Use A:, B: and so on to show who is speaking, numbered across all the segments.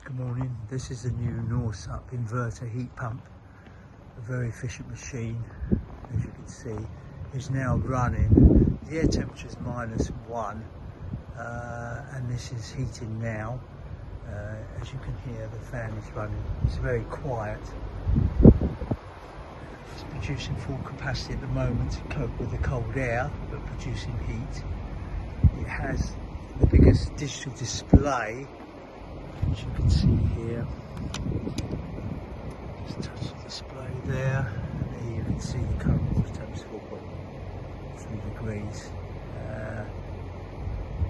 A: Good morning. This is the new North-Up inverter heat pump. A very efficient machine, as you can see. Is now running. The air temperature is -1 and this is heating now. As you can hear, the fan is running. It's very quiet. It's producing full capacity at the moment to cope with the cold air, but producing heat. It has the biggest digital display, as you can see here. Just touch the display there. There you can see the current water temperature, 4.3 degrees.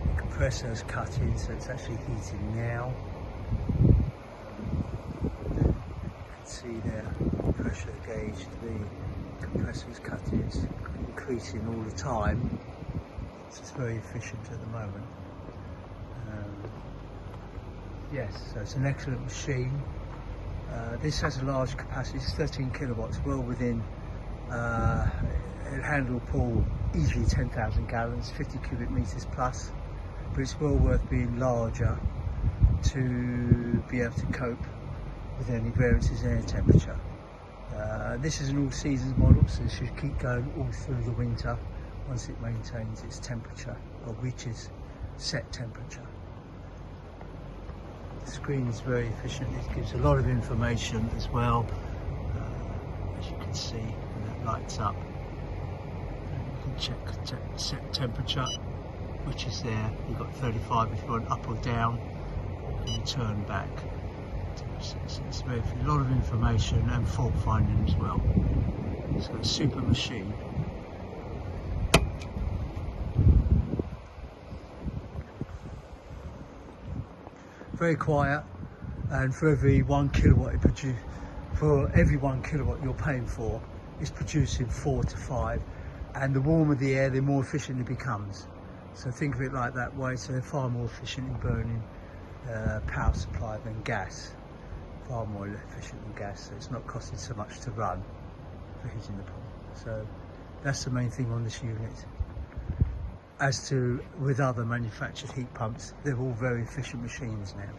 A: The compressor is cut in, so it's actually heating now. You can see there, pressure gauge, the compressor is cut in, it's increasing all the time. So it's very efficient at the moment. Yes, so it's an excellent machine. This has a large capacity, it's 13 kilowatts, well within, it'll handle pull easily 10,000 gallons, 50 cubic meters plus, but it's well worth being larger to be able to cope with any variances in air temperature. This is an all seasons model, so it should keep going all through the winter once it maintains its temperature or reaches set temperature. The screen is very efficient, it gives a lot of information as well, as you can see, when it lights up. You can check set temperature, which is there. You've got 35 if you want up or down, and you turn back. So it's very, a lot of information and fault finding as well. It's got a super machine. Very quiet, and for every 1 kilowatt it produces, for every 1 kilowatt you're paying for, it's producing 4 to 5, and the warmer the air, the more efficient it becomes. So think of it like that way. So they're far more efficient in burning power supply than gas, far more efficient than gas. So it's not costing so much to run for heating the pump. So that's the main thing on this unit. As to with other manufactured heat pumps, they're all very efficient machines now.